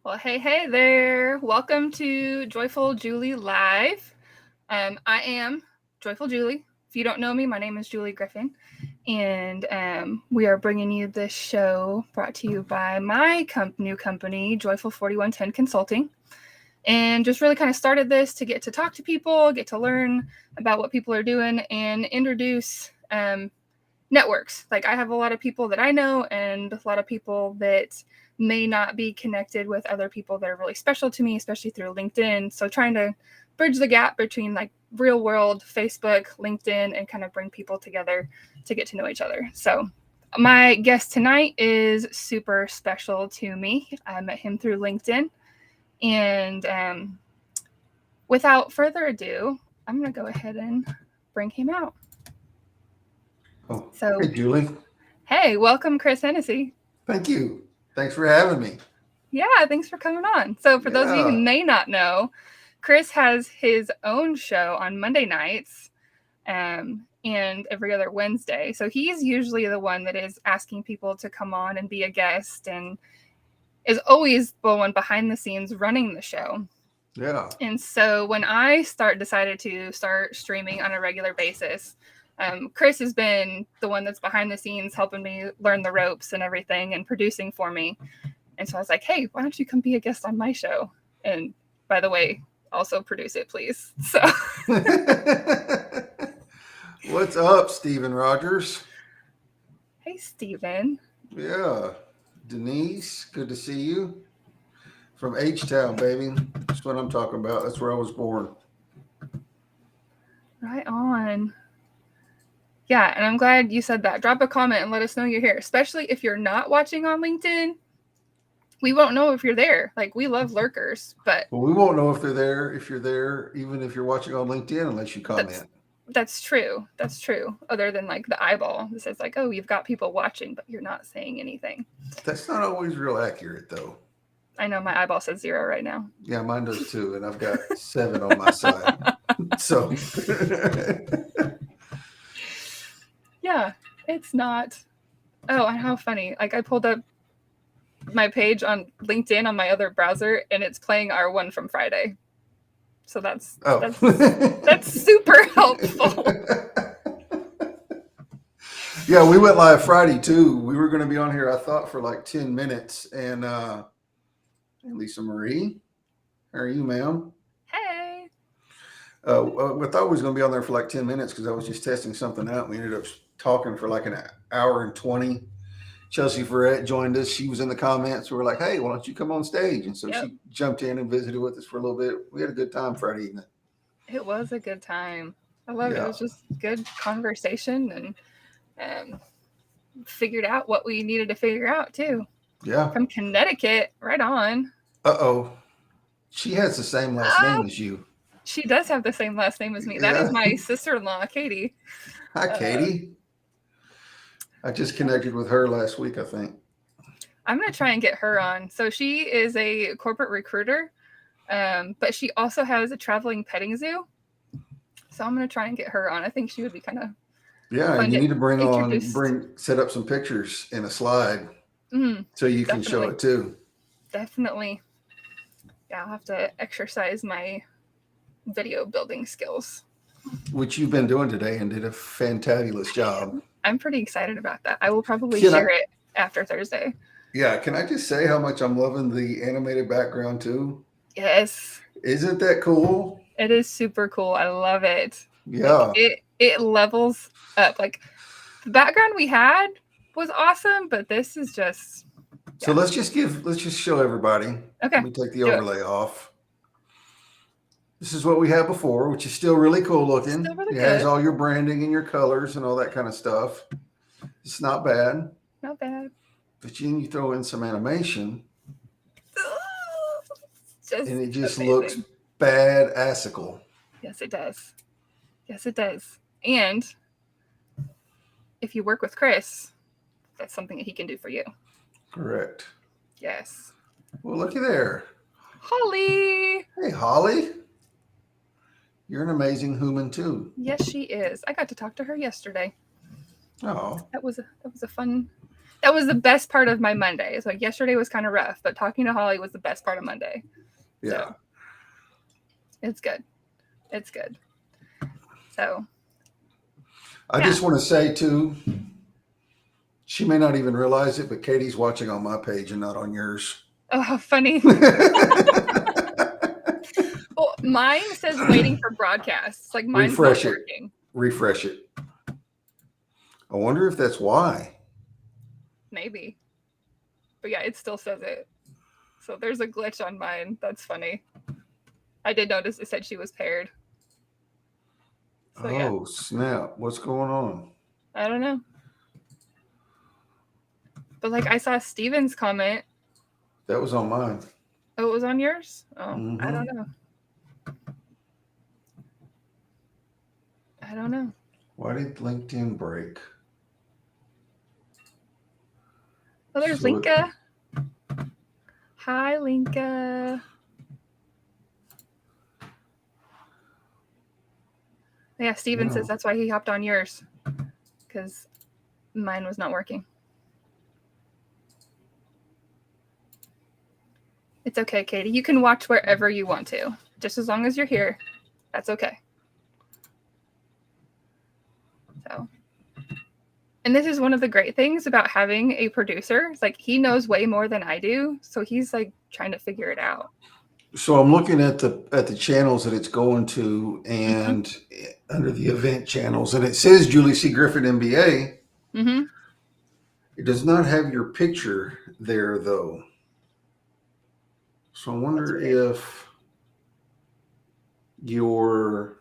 Well, hey there. Welcome to Joyful Julie Live. I am Joyful Julie. If you don't know me, my name is Julie Griffin. And we are bringing you this show brought to you by my new company, Joyful 4110 Consulting. And just really kind of started this to get to talk to people, get to learn about what people are doing, and introduce networks. Like I have a lot of people that I know and a lot of people that may not be connected with other people that are really special to me, especially through LinkedIn. So trying to bridge the gap between like real world Facebook, LinkedIn, and kind of bring people together to get to know each other. So my guest tonight is super special to me. I met him through LinkedIn. And without further ado, I'm going to go ahead and bring him out. Oh, So, hey, Julie. hey, welcome, Chris Hennessy. Thank you. Thanks for having me. Yeah, thanks for coming on. So, for those of you who Yeah. may not know, Chris has his own show on Monday nights and every other Wednesday. So, he's usually the one that is asking people to come on and be a guest and is always the one behind the scenes running the show. Yeah. And so, when I decided to start streaming on a regular basis, Chris has been the one that's behind the scenes helping me learn the ropes and everything and producing for me. And so I was like, hey, why don't you come be a guest on my show? And by the way, also produce it, please. So, What's up, Stephen Rogers? hey, Steven. Yeah. Denise, good to see you. From H Town, baby. That's what I'm talking about. That's where I was born. Right on. Yeah, and I'm glad you said that. Drop a comment and let us know you're here, especially if you're not watching on LinkedIn. We won't know if you're there. Like, we love lurkers, but Well, we won't know if they're there, if you're there, even if you're watching on LinkedIn, unless you that's comment. that's true. That's true. Other than like the eyeball that says like, oh, you've got people watching, but you're not saying anything. That's not always real accurate, though. I know my eyeball says 0 right now. Yeah, mine does too. And I've got 7 on my side. So, Yeah, it's not. Oh, and how funny. Like I pulled up my page on LinkedIn on my other browser and it's playing our one from Friday. So that's oh. that's that's super helpful. Yeah, we went live Friday too. We were going to be on here, I thought, for like 10 minutes. And Lisa Marie, how are you, ma'am? Hey. I thought we was going to be on there for like 10 minutes because I was just testing something out. We ended up talking for like an hour and 20. Chelsea Ferret joined us. She was in the comments. We were like, hey, why don't you come on stage? And so Yep. she jumped in and visited with us for a little bit. We had a good time Friday evening. It was a good time. I love it. It Yeah. was just good conversation and figured out what we needed to figure out too. Yeah. From Connecticut, right on. Uh-oh. She has the same last Ah, name as you. she does have the same last name as me. That is Yeah. my sister-in-law, Katie. Hi, Uh, Katie. I just yeah. connected with her last week, I think. I'm gonna try and get her on. So she is a corporate recruiter, but she also has a traveling petting zoo. So I'm gonna try and get her on. I think she would be kind of Yeah, fun you to need to introduce. set up some pictures in a slide so you can show Definitely, it too. definitely. Yeah, I'll have to exercise my video building skills. Which you've been doing today and did a fantabulous job. I'm pretty excited about that. I will probably Can I? share it after Thursday. Yeah, can I just say how much I'm loving the animated background too? Yes, Isn't that cool? it is super cool. I love it. Like Yeah. it levels up. Like the background we had was awesome, but this is just So yeah. let's just show everybody. Okay, Let me take the do it. overlay off. This is what we had before, which is still really cool looking. Still really It has good. all your branding and your colors and all that kind of stuff. It's not bad. Not bad. But then you throw in some animation Just and it just looks amazing. badassical. Yes, it does. Yes, it does. And if you work with Chris, that's something that he can do for you. Correct. Yes. Well, looky there. Holly. Hey, Holly. You're an amazing human too. Yes, she is. I got to talk to her yesterday. Oh, That was a fun that was the best part of my Monday. It's like yesterday was kind of rough, but talking to Holly was the best part of Monday. Yeah. So it's good. It's good. So I just want to say too, she may not even realize it, but Katie's watching on my page and not on yours. oh, how funny. Well, mine says waiting for broadcasts. Like mine's Refresh not it. working. Refresh it. I wonder if that's why. Maybe. But yeah, it still says it. So there's a glitch on mine. That's funny. I did notice it said she was paired. So, oh, snap. What's going on? I don't know. But like I saw Steven's comment. That was on mine. Oh, it was on yours? Oh, Mm-hmm. I don't know. I don't know. Why did LinkedIn break? Oh, there's Linka. Hi, Linka. Yeah, Steven says that's why he hopped on yours. Because mine was not working. It's okay, Katie. You can watch wherever you want to. Just as long as you're here, that's okay. So, and this is one of the great things about having a producer. It's like he knows way more than I do, so he's like trying to figure it out. So I'm looking at the channels that it's going to, and under the event channels, and it says Julie C. Griffin MBA. Mm-hmm. It does not have your picture there though. So I wonder if your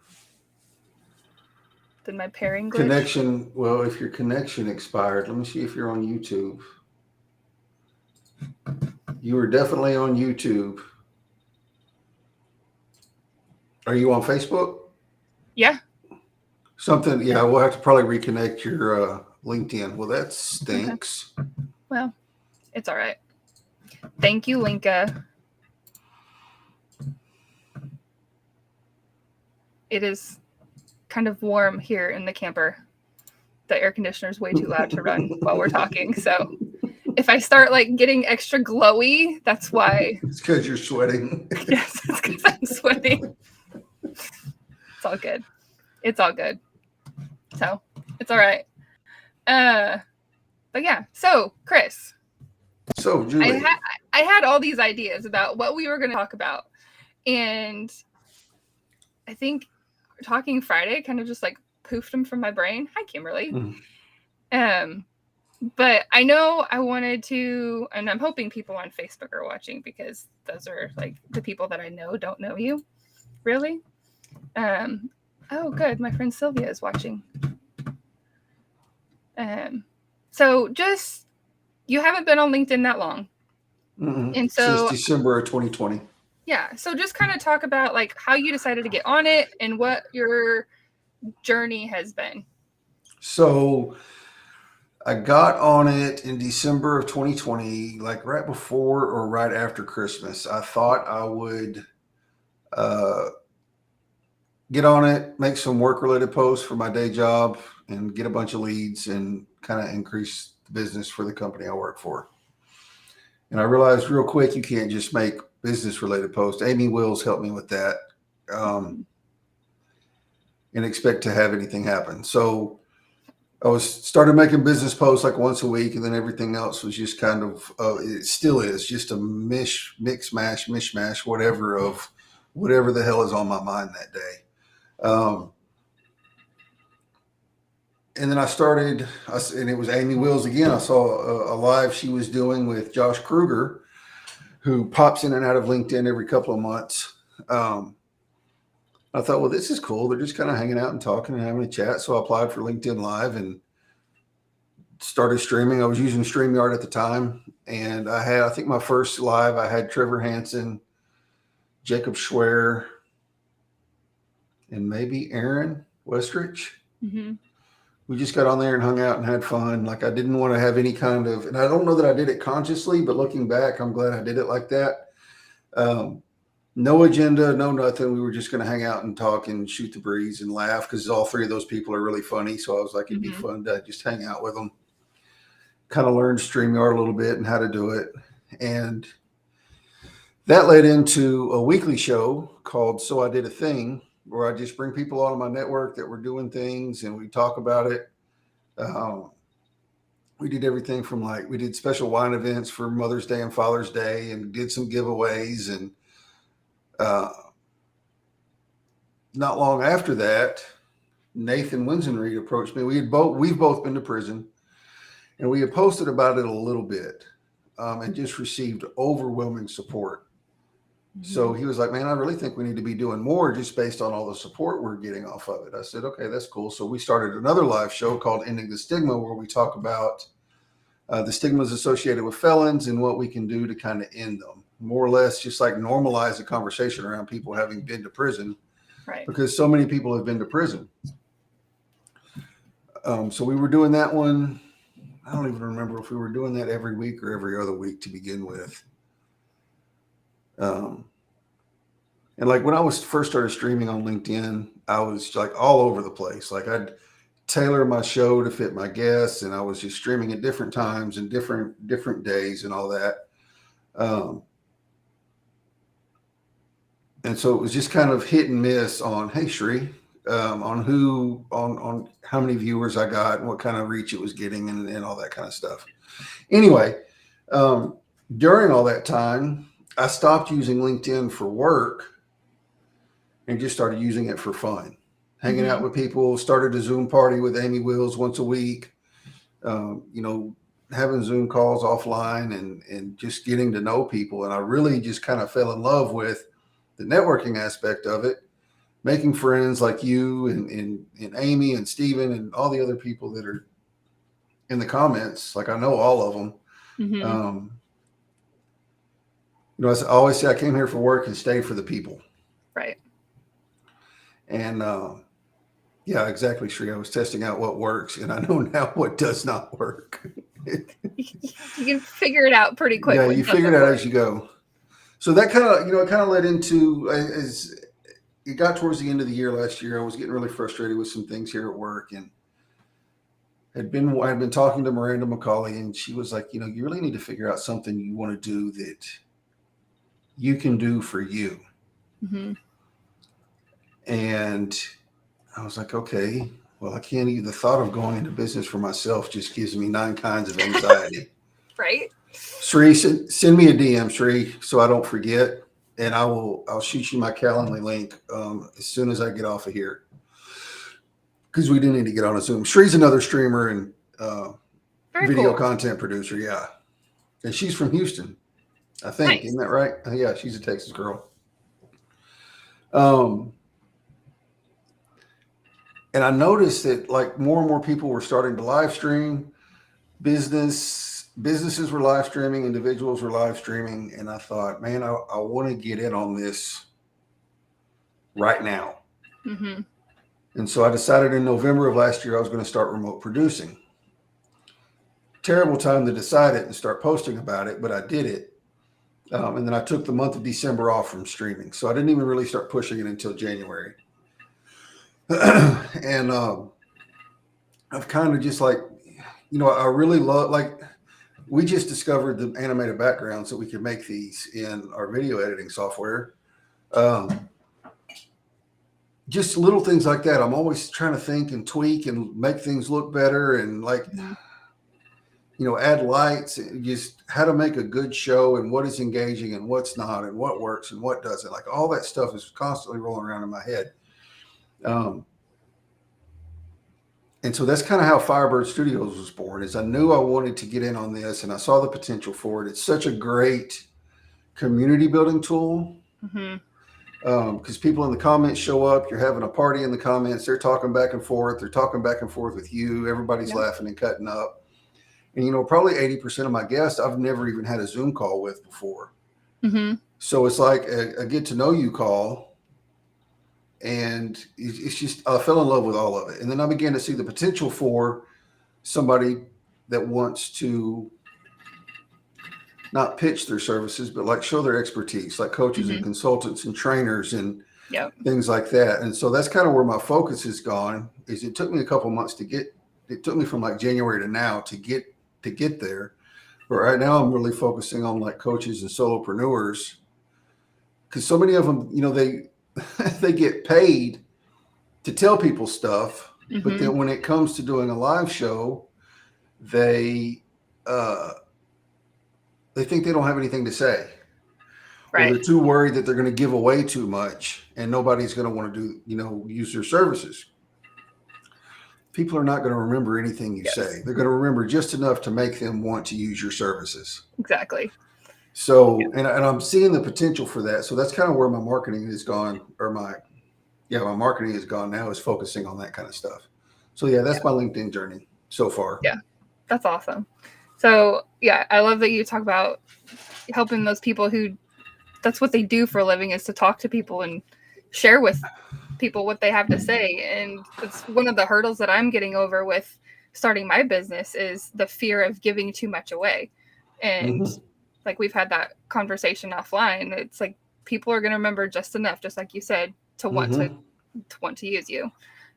Did my pairing glitch? connection, well, if your connection expired, let me see if you're on YouTube. You are definitely on YouTube. Are you on Facebook? Yeah. Something, yeah, we'll have to probably reconnect your LinkedIn. Well, that stinks. Okay. Well, it's all right. Thank you, Linka. It is kind of warm here in the camper. The air conditioner is way too loud to run while we're talking. So if I start like getting extra glowy, that's why. It's because you're sweating. Yes, it's because I'm sweating. It's all good. It's all good. So it's all right. But yeah. So Chris. So Julie, I had all these ideas about what we were going to talk about, and I think talking Friday kind of just like poofed them from my brain. Hi, Kimberly. But I know I wanted to, and I'm hoping people on Facebook are watching because those are like the people that I know don't know you, really. Oh, good. My friend Sylvia is watching. So just, you haven't been on LinkedIn that long. And so since December of 2020. Yeah. So just kind of talk about like how you decided to get on it and what your journey has been. So I got on it in December of 2020, like right before or right after Christmas. I thought I would get on it, make some work-related posts for my day job, and get a bunch of leads and kind of increase the business for the company I work for. And I realized real quick, you can't just make business-related posts. Amy Wills helped me with that, and expect to have anything happen. So I started making business posts like once a week, and then everything else was just kind of, it still is just a mishmash, whatever the hell is on my mind that day. And then I started, and it was Amy Wills again. I saw a live she was doing with Josh Kruger, who pops in and out of LinkedIn every couple of months. I thought, well, this is cool. They're just kind of hanging out and talking and having a chat. So I applied for LinkedIn Live and started streaming. I was using StreamYard at the time. And I think my first live, I had Trevor Hansen, Jacob Schwer, and maybe Aaron Westrich. Mm-hmm. We just got on there and hung out and had fun. Like I didn't want to have any kind of, and I don't know that I did it consciously, but looking back, I'm glad I did it like that. No agenda, no nothing. We were just going to hang out and talk and shoot the breeze and laugh because all three of those people are really funny. So I was like, it'd be fun to just hang out with them. kind of learned StreamYard a little bit and how to do it. And that led into a weekly show called So I Did a Thing, where I just bring people on my network that were doing things and we talk about it. Um, we did everything from like, we did special wine events for Mother's Day and Father's Day and did some giveaways. And uh, not long after that, Nathan Winsenreed approached me. We've both been to prison, and we had posted about it a little bit, and just received overwhelming support. So he was like, "Man, I really think we need to be doing more just based on all the support we're getting off of it." I said, "Okay, that's cool." So we started another live show called Ending the Stigma, where we talk about the stigmas associated with felons and what we can do to kind of end them. More or less, just like normalize the conversation around people having been to prison, Right. because so many people have been to prison. So we were doing that one. I don't even remember if we were doing that every week or every other week to begin with. Um, and like when I was first started streaming on LinkedIn, I was like all over the place. Like I'd tailor my show to fit my guests, and I was just streaming at different times and different days and all that. Um, and so it was just kind of hit and miss on, hey Shri, on how many viewers I got and what kind of reach it was getting and all that kind of stuff. Anyway, um, during all that time, I stopped using LinkedIn for work and just started using it for fun, hanging out with people. Started a Zoom party with Amy Wills once a week. You know, having Zoom calls offline and just getting to know people. And I really just kind of fell in love with the networking aspect of it, making friends like you and Amy and Steven and all the other people that are in the comments. Like I know all of them. You know, I always say I came here for work and stayed for the people. Right. And yeah, exactly, Shri. I was testing out what works, and I know now what does not work. You can figure it out pretty quick. Yeah, you figure it out as you go. So that kind of, it kind of led into, as it got towards the end of the year last year, I was getting really frustrated with some things here at work, and I'd been talking to Miranda McCauley, and she was like, you really need to figure out something you want to do that you can do for you. And I was like, okay, well, I can't even, the thought of going into business for myself just gives me 9 kinds of anxiety. Right. Sri, send me a DM, Sri, so I don't forget. And I'll shoot you my Calendly link as soon as I get off of here. Because we do need to get on a Zoom. Sri's another streamer and video content producer. Yeah. And she's from Houston, I think. Nice. Isn't that right? Yeah, she's a Texas girl. And I noticed that like more and more people were starting to live stream. Businesses were live streaming, individuals were live streaming. And I thought, man, I want to get in on this right now. And so I decided in November of last year, I was going to start remote producing. Terrible time to decide it and start posting about it, but I did it. And then I took the month of December off from streaming. So I didn't even really start pushing it until January. And I've kind of just like, I really love, like, we just discovered the animated backgrounds that we could make these in our video editing software. Just little things like that. I'm always trying to think and tweak and make things look better and like, add lights, just how to make a good show and what is engaging and what's not and what works and what doesn't. Like all that stuff is constantly rolling around in my head. And so that's kind of how Firebird Studios was born, is I knew I wanted to get in on this and I saw the potential for it. It's such a great community building tool. Because people in the comments show up, you're having a party in the comments, they're talking back and forth, they're talking back and forth with you, everybody's laughing and cutting up. And, probably 80% of my guests, I've never even had a Zoom call with before. So it's like a get to know you call. And it's just, I fell in love with all of it. And then I began to see the potential for somebody that wants to not pitch their services, but like show their expertise, like coaches and consultants and trainers and things like that. And so that's kind of where my focus has gone. Is it took me a couple months to get, it took me from like January to now to get to get there. But right now, I'm really focusing on like coaches and solopreneurs because so many of them, they they get paid to tell people stuff, but Mm-hmm. then when it comes to doing a live show, they uh, they think they don't have anything to say, or Right. they're too worried that they're going to give away too much, and nobody's going to want to use their services. People are not going to remember anything you Yes. say. They're going to remember just enough to make them want to use your services. Exactly. So, and I'm seeing the potential for that. So that's kind of where my marketing has gone, or my marketing has gone now, is focusing on that kind of stuff. So yeah, Yeah. that's my LinkedIn journey so far. Yeah. That's awesome. So yeah, I love that you talk about helping those people who that's what they do for a living, is to talk to people and share with people what they have to say. And it's one of the hurdles that I'm getting over with starting my business, is the fear of giving too much away. And Mm-hmm. like we've had that conversation offline, it's like people are going to remember just enough, just like you said, to want Mm-hmm. to use you.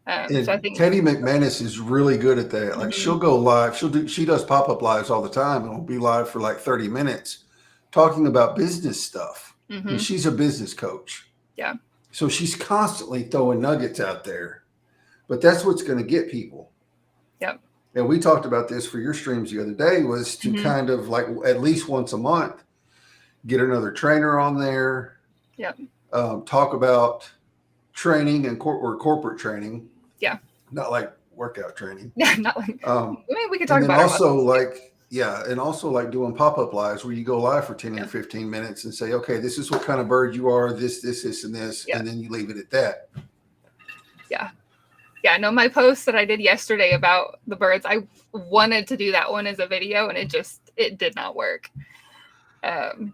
So I And think. Katie McManus is really good at that. Like Mhm. she'll go live. She does pop-up lives all the time, and will be live for like 30 minutes talking about business stuff. And Mhm. she's a business coach. Yeah. So she's constantly throwing nuggets out there. But that's what's going to get people. Yep. And we talked about this for your streams the other day, was to Mhm. kind of like at least once a month get another trainer on there, Yep. talk about training or corporate training, Yeah. not like workout training. Yeah. Not like. Um, I mean, we could and talk then about our also muscles too. like doing pop-up lives where you go live for 10 or Yeah. 15 minutes and say, okay, this is what kind of bird you are, this, and this, Yeah. and then you leave it at that. Yeah. Yeah. No, my post that I did yesterday about the birds, I wanted to do that one as a video, and it did not work. Um,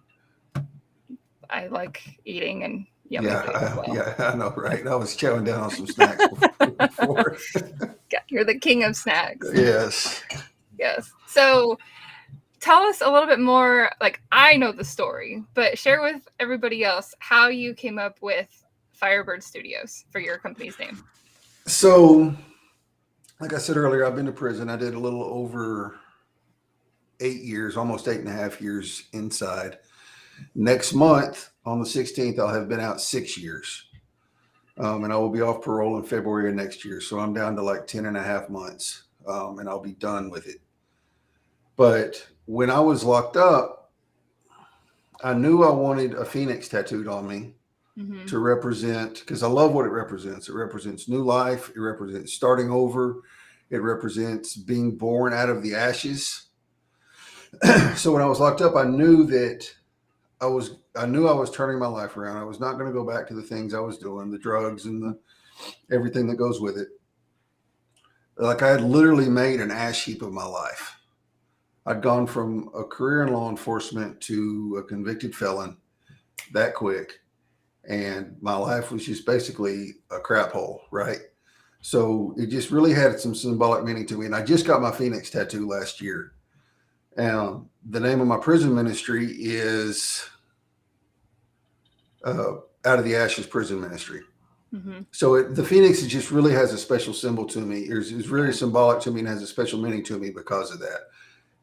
I like eating and yummy food as well. I know, right? I was chowing down on some snacks before. Yeah, you're the king of snacks. Yes. Yes. So tell us a little bit more. Like, I know the story, but share with everybody else how you came up with Firebird Studios for your company's name. So, like I said earlier, I've been to prison. I did a little over 8 years, almost 8.5 years inside. Next month, on the 16th, I'll have been out 6 years. And I will be off parole in February of next year. So I'm down to like 10 and a half months, and I'll be done with it. But when I was locked up, I knew I wanted a phoenix tattooed on me Mm-hmm. to represent, because I love what it represents. It represents new life, it represents starting over, it represents being born out of the ashes. So when I was locked up, I knew that I knew I was turning my life around. I was not going to go back to the things I was doing, the drugs and everything that goes with it. Like I had literally made an ash heap of my life. I'd gone from a career in law enforcement to a convicted felon that quick. And my life was just basically a crap hole, right? So it just really had some symbolic meaning to me. And I just got my Phoenix tattoo last year. The name of my prison ministry is Out of the Ashes Prison Ministry. Mm-hmm. So the Phoenix, it just really has a special symbol to me. It's really Yeah. symbolic to me and has a special meaning to me because of that.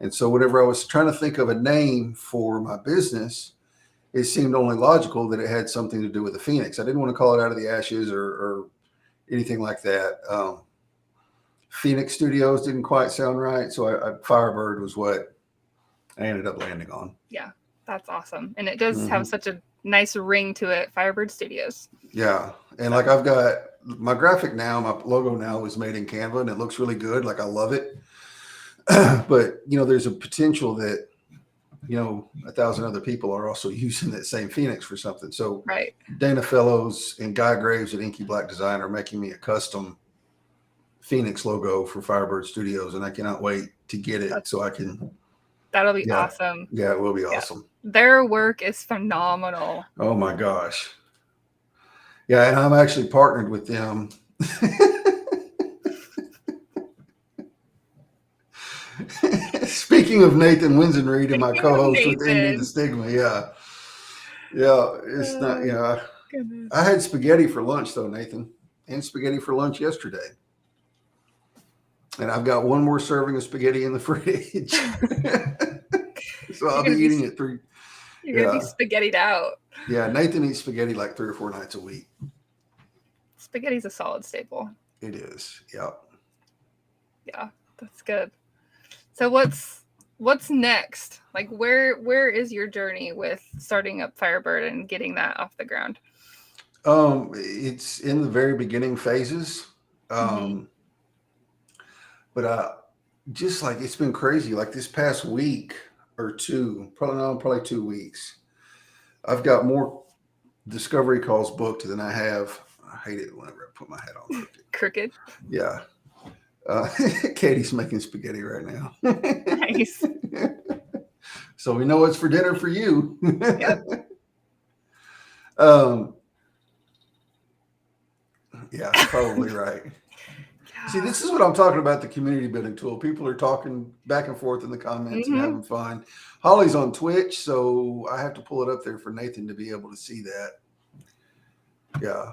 And so whenever I was trying to think of a name for my business, it seemed only logical that it had something to do with the Phoenix. I didn't want to call it Out of the Ashes or anything like that. Phoenix Studios didn't quite sound right. So Firebird was what I ended up landing on. Yeah, that's awesome. And it does Mm-hmm. have such a nice ring to it, Firebird Studios. Yeah. And like I've got my graphic now, my logo now is made in Canva and it looks really good. Like I love it. But, there's a potential that, 1,000 other people are also using that same Phoenix for something. So Right. Dana Fellows and Guy Graves at Inky Black Design are making me a custom Phoenix logo for Firebird Studios, and I cannot wait to get it so I can. That'll be Yeah, awesome. yeah, it will be Yeah. awesome. Their work is phenomenal. Oh my gosh. Yeah, and I'm actually partnered with them. Speaking of Nathan Winsenreed and my Speaking of co-host with Ending the Nathan. Stigma, yeah, it's not. Goodness. I had spaghetti for lunch though, Nathan, and spaghetti for lunch yesterday. And I've got one more serving of spaghetti in the fridge. So I'll You're be gonna be eating it through. you're gonna be Yeah. spaghettied out. Yeah. Nathan eats spaghetti like 3 or 4 nights a week. Spaghetti's a solid staple. It is. Yeah. Yeah, that's good. So what's next? Like where is your journey with starting up Firebird and getting that off the ground? It's in the very beginning phases. Mm-hmm. Um, but just like it's been crazy. Like this past week or two, probably 2 weeks, I've got more discovery calls booked than I have. I hate it whenever I put my hat on crooked. Crooked. Yeah. Uh, Katie's making spaghetti right now. Nice. So we know it's for dinner for you. Yep. um, yeah, probably right. See, Yeah. this is what I'm talking about, the community building tool. People are talking back and forth in the comments and Mm-hmm. having fun. Holly's on Twitch, so I have to pull it up there for Nathan to be able to see that. Yeah.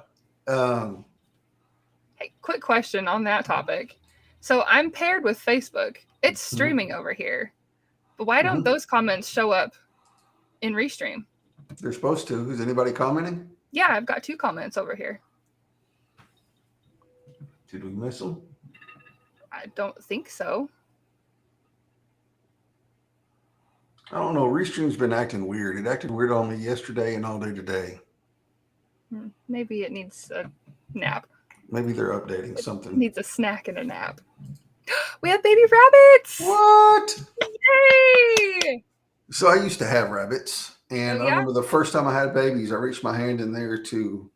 Hey, quick question on that topic. So I'm paired with Facebook. It's streaming over here. But why don't Mhm. those comments show up in Restream? They're supposed to. Is anybody commenting? Yeah, I've got 2 comments over here. Did we miss them? I don't think so. I don't know. Restream's been acting weird. It acted weird on me yesterday and all day today. Maybe it needs a nap. Maybe they're updating It something. needs a snack and a nap. We have baby rabbits! What? Yay! So I used to have rabbits, and Oh, I yeah? remember the first time I had babies, I reached my hand in there to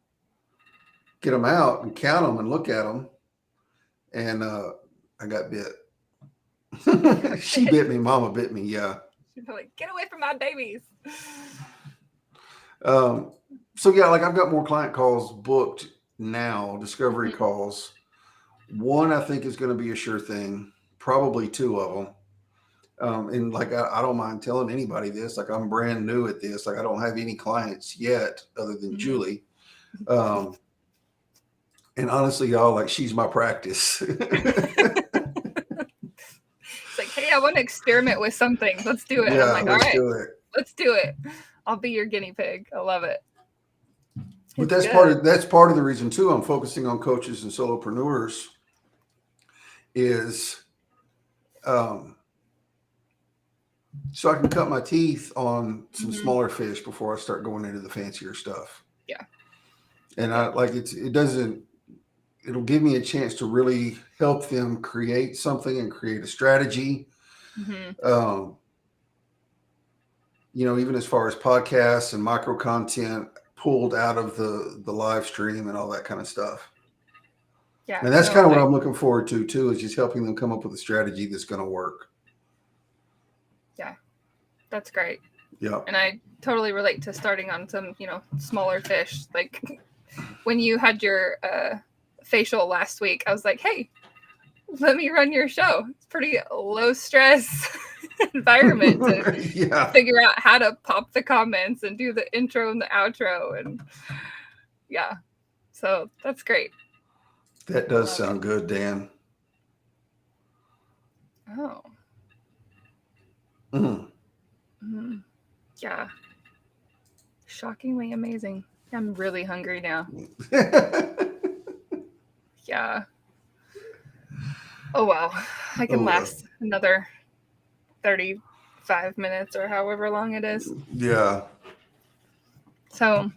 get them out and count them and look at them, and I got bit. She bit me. Mama bit me. Yeah. She's like, get away from my babies. So yeah, like I've got more client calls booked now, discovery Mhm. calls. One I think is going to be a sure thing. Probably 2 of them. And like I don't mind telling anybody this. Like I'm brand new at this. Like I don't have any clients yet other than Mhm. Julie. And honestly, y'all, like she's my practice. It's like, hey, I want to experiment with something. Let's do it. And I'm Yeah, like, all let's right, do it. let's do it. I'll be your guinea pig. I love it. But It's good. that's part of the reason too. I'm focusing on coaches and solopreneurs is so I can cut my teeth on some Mhm. smaller fish before I start going into the fancier stuff. Yeah. And Yeah. I like it'll give me a chance to really help them create something and create a strategy. Mhm. Um, even as far as podcasts and micro content pulled out of the live stream and all that kind of stuff. Yeah. And that's No, kind of what I'm looking forward to too, is just helping them come up with a strategy that's going to work. yeah, that's great. Yeah. And I totally relate to starting on some, smaller fish. Like when you had your facial last week, I was like, hey, let me run your show. It's pretty low stress environment to Yeah. figure out how to pop the comments and do the intro and the outro. And yeah, so that's great. That I does love sound it. good, Dan. Oh. Mm. Yeah. Shockingly amazing. I'm really hungry now. Yeah. Oh, wow. I can last another 35 minutes or however long it is. Yeah. So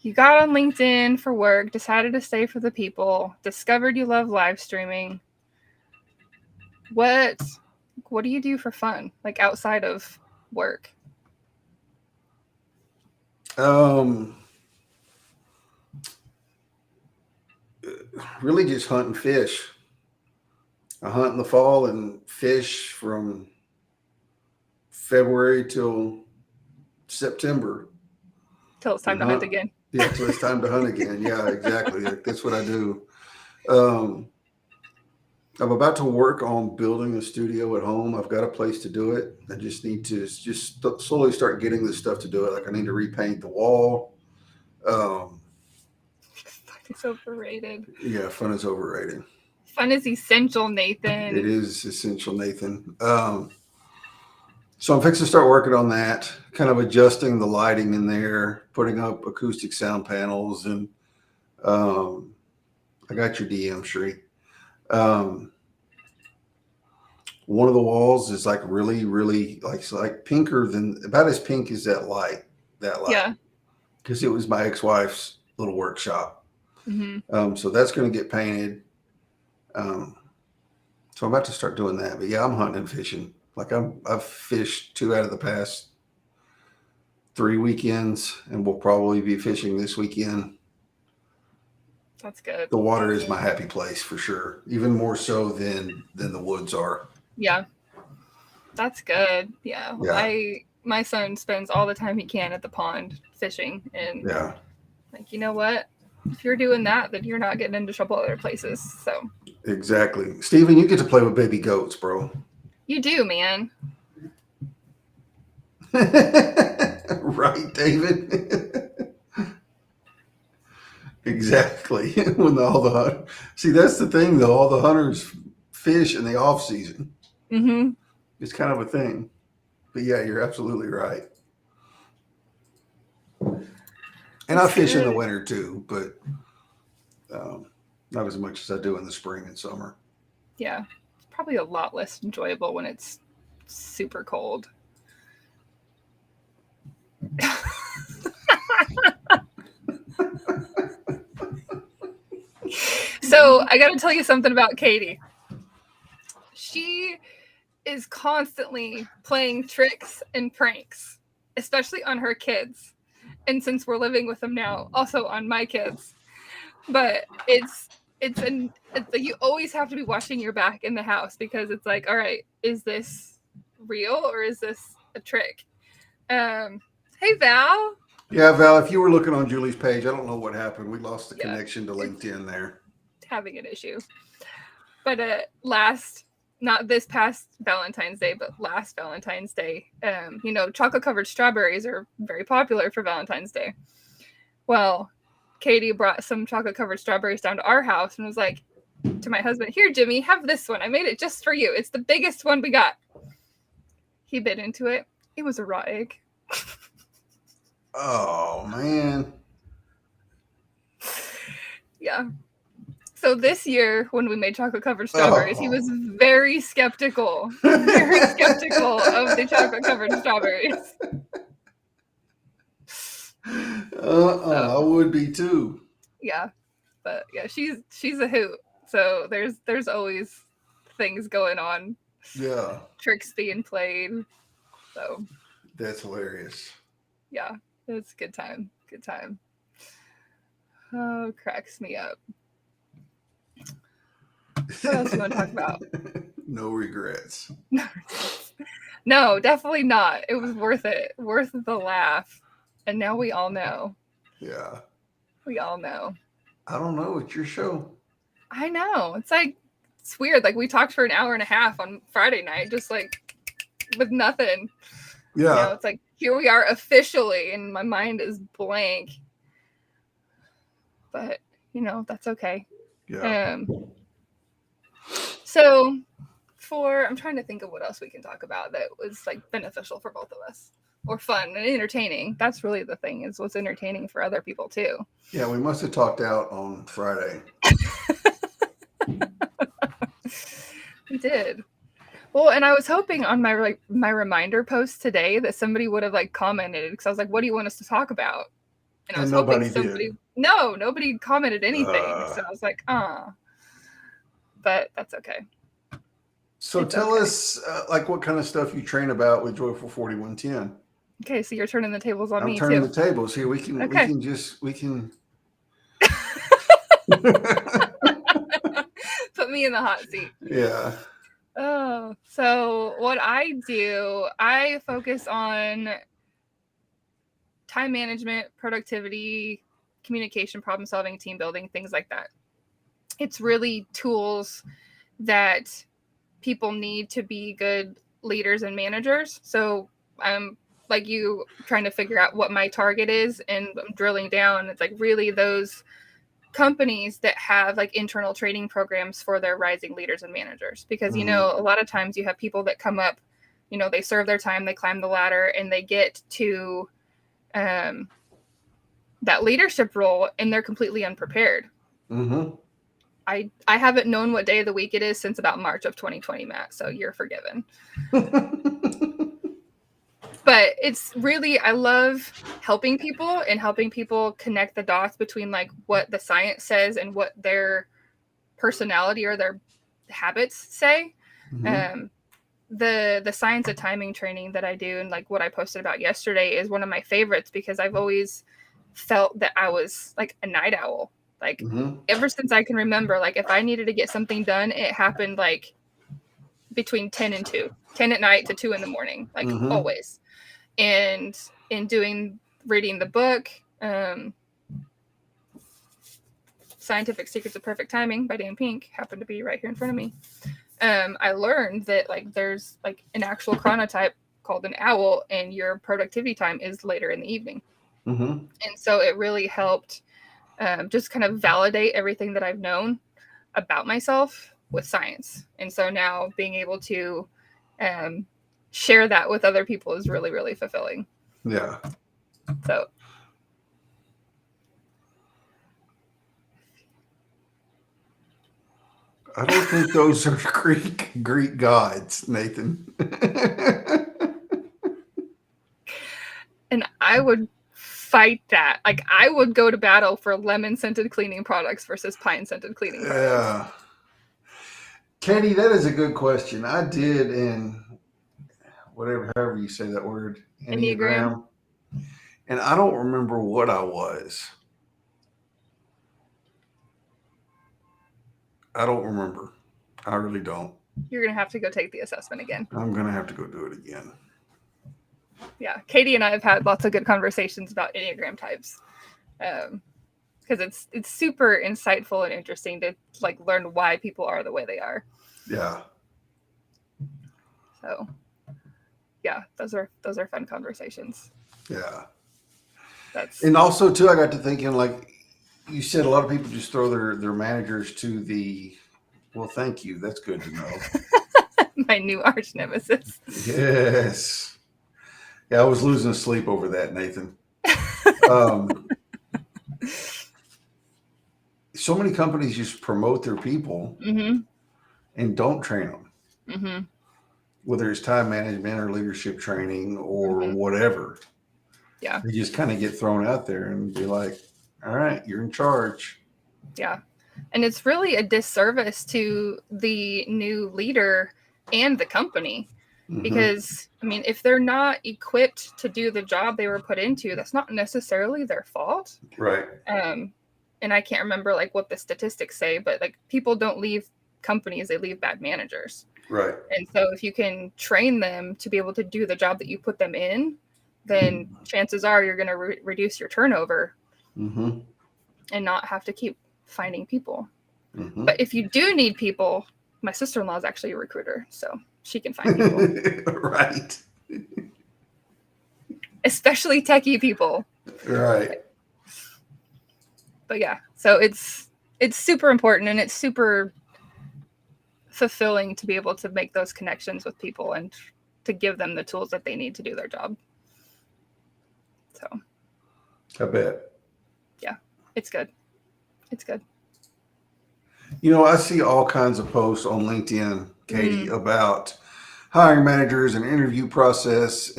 you got on LinkedIn for work, decided to stay for the people, discovered you love live streaming. What do you do for fun, like outside of work? Really just hunt and fish. I hunt in the fall and fish from February till September. Till it's time to hunt again. Yeah, till it's time to hunt again. Yeah, exactly. Like, that's what I do. I'm about to work on building a studio at home. I've got a place to do it. I just need to slowly start getting this stuff to do it. Like I need to repaint the wall. It's overrated. Yeah, fun is overrated. Fun is essential, Nathan. It is essential, Nathan. So I'm fixing to start working on that, kind of adjusting the lighting in there, putting up acoustic sound panels, and um, I got your DM, Shree. Um, one of the walls is like really, really like pinker than about as pink as that light. That light, Yeah. because it was my ex-wife's little workshop. Mm-hmm. So that's going to get painted. Um, so I'm about to start doing that. But yeah, I'm hunting and fishing. Like I've fished 2 out of the past 3 weekends, and we'll probably be fishing this weekend. That's good. The water is my happy place for sure, even more so than the woods are. Yeah. That's good. Yeah. Yeah, My son spends all the time he can at the pond fishing, and yeah, like, you know what? If you're doing that, then you're not getting into trouble other places. So exactly. Steven, you get to play with baby goats, bro. you do, man. Right, David. Exactly. When all the see, that's the thing though. All the hunters fish in the off season. Mm-hmm. It's kind of a thing. But yeah, you're absolutely right. And I That's fish in the good. winter too, but um, not as much as I do in the spring and summer. Yeah. It's probably a lot less enjoyable when it's super cold. So I got to tell you something about Katie. She is constantly playing tricks and pranks, especially on her kids. And since we're living with them now, also on my kids. But it's like you always have to be watching your back in the house, because it's like, all right, is this real or is this a trick? Hey Val. Yeah, Val, if you were looking on Julie's page, I don't know what happened. We lost the Yeah, connection to it's LinkedIn there. having an issue. But not this past Valentine's Day, but last Valentine's Day, chocolate covered strawberries are very popular for Valentine's Day. Well, Katie brought some chocolate covered strawberries down to our house and was like to my husband, "Here, Jimmy, have this one. I made it just for you. It's the biggest one we got." He bit into it. It was a raw egg. Oh man. Yeah. So this year, when we made chocolate covered strawberries, he was Oh. very skeptical of the chocolate covered strawberries. I would be too. Yeah, but yeah, she's a hoot. So there's always things going on, Yeah, tricks being played. So that's hilarious. yeah, it's a good time. Good time. Oh, cracks me up. What else do you want to talk about? No regrets. No, definitely not. It was worth it. Worth the laugh. And now we all know. Yeah. We all know. I don't know. It's your show. I know. It's weird. Like, we talked for an hour and a half on Friday night, just like with nothing. Yeah. It's like, here we are officially, and my mind is blank. But, that's okay. Yeah. So I'm trying to think of what else we can talk about that was like beneficial for both of us, or fun and entertaining. That's really the thing, is what's entertaining for other people too. Yeah, we must have talked out on Friday. We did. Well, and I was hoping on my reminder post today that somebody would have like commented, because I was like, "What do you want us to talk about?" And I was hoping somebody did. No, nobody commented anything. So I was like, but that's okay. So tell us, like, what kind of stuff you train about with Joyful 4110. Okay, so you're turning the tables on me too. I'm turning the tables here. We can put me in the hot seat. Yeah. Oh, so what I do, I focus on time management, productivity, communication, problem solving, team building, things like that. It's really tools that people need to be good leaders and managers. So I'm like you, trying to figure out what my target is, and I'm drilling down. It's like really those companies that have like internal training programs for their rising leaders and managers, because you Mm-hmm. know, a lot of times you have people that come up, you know, they serve their time, they climb the ladder, and they get to that leadership role, and they're completely unprepared. Mm-hmm. I haven't known what day of the week it is since about March of 2020, Matt, so you're forgiven. But it's really, I love helping people and helping people connect the dots between like what the science says and what their personality or their habits say. Mm-hmm. Um, the science of timing training that I do and like what I posted about yesterday is one of my favorites, because I've always felt that I was like a night owl. Like Mm-hmm. ever since I can remember, like if I needed to get something done, it happened like between 10 and 2, 10 at night to 2 in the morning, like Mm-hmm. always. And in reading the book, Scientific Secrets of Perfect Timing by Dan Pink, happened to be right here in front of me. I learned that like there's like an actual chronotype called an owl, and your productivity time is later in the evening. Mm-hmm. And so it really helped just kind of validate everything that I've known about myself with science. And so now being able to um, share that with other people is really, really fulfilling. Yeah. So I don't think those are Greek gods, Nathan. and I would fight that. Like I would go to battle for lemon scented cleaning products versus pine scented cleaning products. Yeah. Katie, that is a good question. I did in whatever, however you say that word, Enneagram. Enneagram, and I don't remember what I was. I don't remember. I really don't. You're gonna have to go take the assessment again. I'm gonna have to go do it again. Yeah, Katie and I have had lots of good conversations about Enneagram types, because it's super insightful and interesting to like learn why people are the way they are. Yeah. So yeah, those are fun conversations. Yeah. That's And also too, I got to thinking, like you said, a lot of people just throw their managers to the, well, thank you. That's good to know. my new arch nemesis. Yes. Yeah, I was losing sleep over that, Nathan. Um, so many companies just promote their people Mm-hmm. and don't train them, Mm-hmm. whether it's time management or leadership training or Mm-hmm. whatever. Yeah. They just kind of get thrown out there and be like, all right, you're in charge. Yeah. And it's really a disservice to the new leader and the company. Mm-hmm. Because, I mean, if they're not equipped to do the job they were put into, that's not necessarily their fault. Right. And I can't remember like what the statistics say, but like people don't leave companies, they leave bad managers. Right. And so if you can train them to be able to do the job that you put them in, then chances are you're going to reduce your turnover Mm-hmm. and not have to keep finding people. Mm-hmm. But if you do need people, my sister-in-law is actually a recruiter, so she can find people. Right. Especially techie people. Right. But yeah, so it's super important, and it's super fulfilling to be able to make those connections with people and to give them the tools that they need to do their job. So I bet. yeah, it's good. It's good. You know, I see all kinds of posts on LinkedIn, Katie, about hiring managers and interviewing processes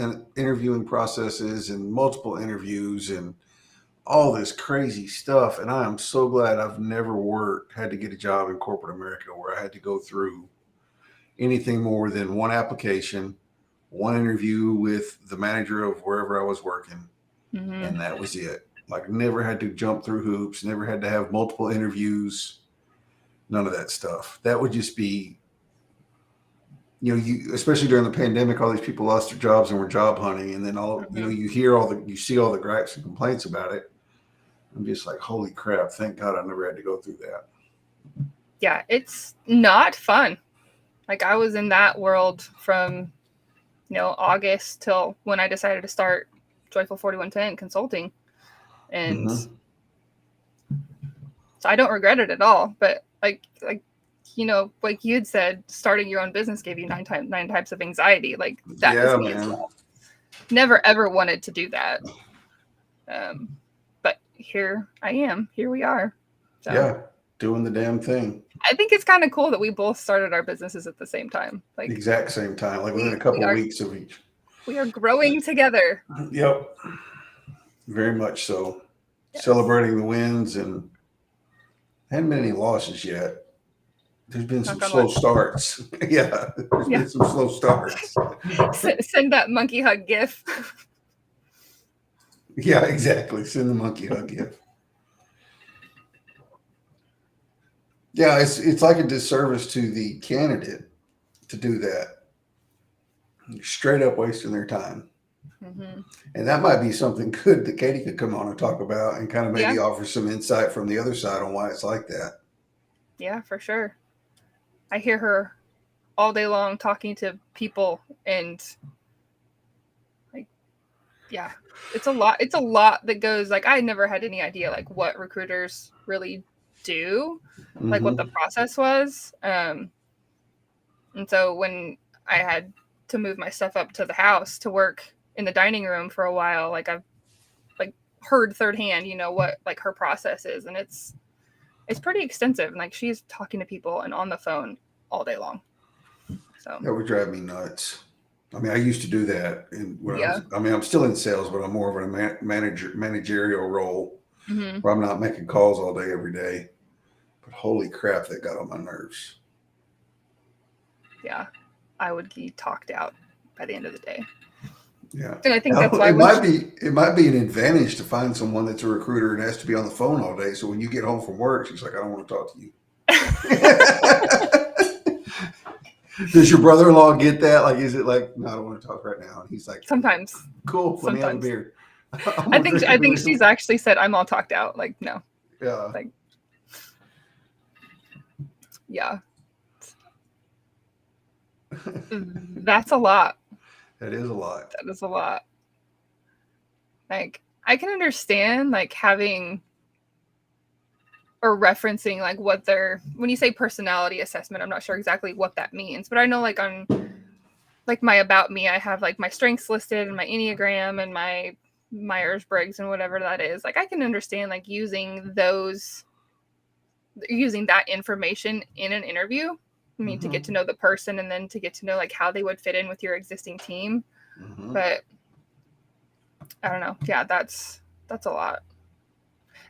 and multiple interviews and all this crazy stuff. And I am so glad I've never had to get a job in corporate America where I had to go through anything more than one application, one interview with the manager of wherever I was working, Mm-hmm. and that was it. Like, never had to jump through hoops, never had to have multiple interviews, none of that stuff. That would just be, you especially during the pandemic, all these people lost their jobs and were job hunting, and then you see all the gripes and complaints about it. I'm just like, holy crap! Thank God I never had to go through that. Yeah, it's not fun. Like I was in that world from August till when I decided to start Joyful 4110 consulting, and Mm-hmm. So I don't regret it at all. But like like you had said, starting your own business gave you nine types of anxiety. Like that is Yeah, me as man. well. Never ever wanted to do that. But here I am. Here we are. So Yeah, doing the damn thing. I think it's kind of cool that we both started our businesses at the same time. The Like exact same time, like within a we couple of are weeks of each. growing together. Yep, very much so. Yes. Celebrating the wins and hadn't been any losses yet. There's been some Knock on slow wood. starts. Yeah, there's Yeah. been some slow starts. Send that monkey hug gif. Yeah, exactly. Send the monkey hug gift. Yeah, it's like a disservice to the candidate to do that. You're straight up wasting their time. Mm-hmm. And that might be something good that Katie could come on and talk about and kind of Yeah. maybe offer some insight from the other side on why it's like that. Yeah, for sure. I hear her all day long talking to people, and like, yeah, it's a lot. It's a lot that goes, like, I never had any idea like what recruiters really do, like what the Mm-hmm. process was. And so when I had to move my stuff up to the house to work in the dining room for a while, like I've like heard third hand, what like her process is, and it's pretty extensive. And like she's talking to people and on the phone all day long. So That would drive me nuts. I mean, I used to do that, and when I yeah. was, I mean, I'm still in sales, but I'm more of a managerial role Mm-hmm. where I'm not making calls all day every day. But holy crap, that got on my nerves. Yeah, I would be talked out by the end of the day. Yeah. And I think Now, that's why when it might be an advantage to find someone that's a recruiter and has to be on the phone all day. So when you get home from work, she's like, I don't want to talk to you. Does your brother-in-law get that? Like, is it like, no, I don't want to talk right now? And he's like, sometimes, cool, let me have a beer. I'm gonna drink a I think beer. she's actually said I'm all talked out. Like no, Yeah. like yeah, that's a lot. That is a lot. That is a lot. Like I can understand like having or referencing like what they're when you say personality assessment, I'm not sure exactly what that means, but I know like on like my about me, I have like my strengths listed and my Enneagram and my Myers-Briggs and whatever that is. Like I can understand like using that information in an interview. I mean, to get to know the person and then to get to know like how they would fit in with your existing team. Mm-hmm. But I don't know. Yeah, that's a lot.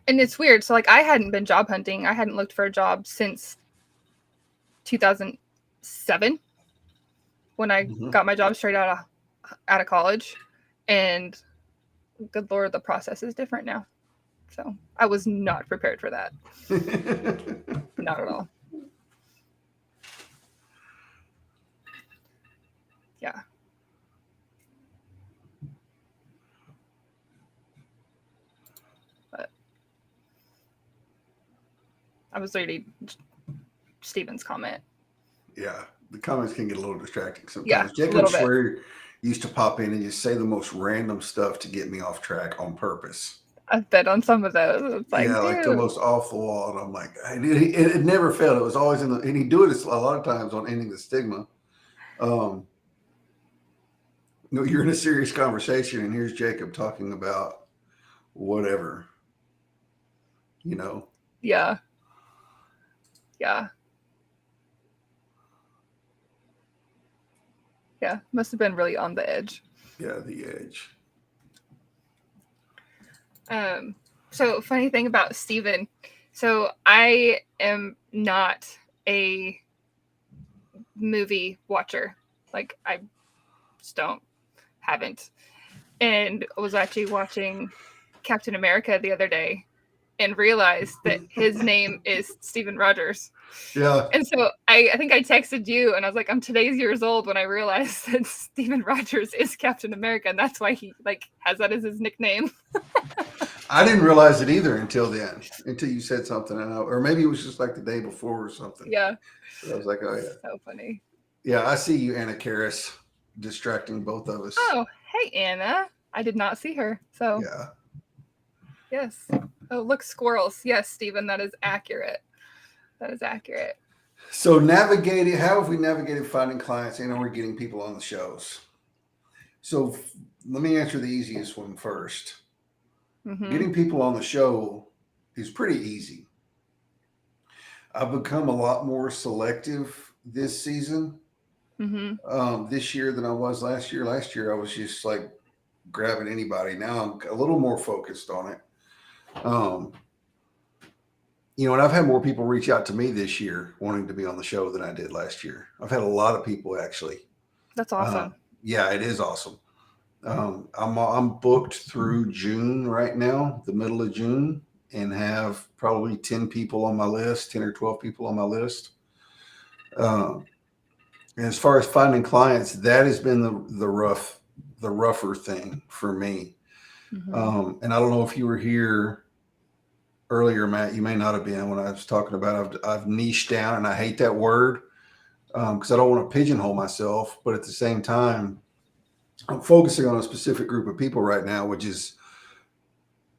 And it's weird. So like I hadn't been job hunting. I hadn't looked for a job since 2007 when I got my job straight out of college. And good Lord, the process is different now. So I was not prepared for that. Not at all. Yeah. But I was reading Steven's comment. Yeah, the comments can get a little distracting sometimes. Yeah, Jacob Schwer used to pop in and just say the most random stuff to get me off track on purpose. I've bet on some of those. It's like, yeah, dude. like the most off the wall, and I'm like, it never failed. It was always in the, and he'd do it a lot of times on Ending the Stigma. You're in a serious conversation, and here's Jacob talking about whatever, Yeah. Yeah. Yeah. Must have been really on the edge. Yeah, the edge. So funny thing about Steven. So I am not a movie watcher. Like I just haven't. And I was actually watching Captain America the other day and realized that his name is Steven Rogers. Yeah. And so I think I texted you and I was like, I'm today's years old when I realized that Steven Rogers is Captain America, and that's why he like has that as his nickname. I didn't realize it either until you said something, or maybe it was just like the day before or something. Yeah. But I was like, oh yeah. So funny. Yeah, I see you, Anna Karis, distracting both of us. Oh, hey Anna. I did not see her. So yeah. yes. Oh, look, squirrels. Yes, Stephen, that is accurate. That is accurate. So how have we navigated finding clients and or getting people on the shows? So let me answer the easiest one first. Mm-hmm. Getting people on the show is pretty easy. I've become a lot more selective this season, Mm-hmm. this year than I was last year. Last year, I was just like grabbing anybody. Now I'm a little more focused on it. Um, and I've had more people reach out to me this year wanting to be on the show than I did last year. I've had a lot of people actually. That's Uh, awesome. yeah, it is awesome. I'm booked through June right now, the middle of June, and have probably 10 people on my list, 10 or 12 people on my list. Um, and as far as finding clients, that has been the rougher thing for me. Mm-hmm. And I don't know if you were here earlier, Matt. You may not have been when I was talking about. I've niched down, and I hate that word because I don't want to pigeonhole myself. But at the same time, I'm focusing on a specific group of people right now, which is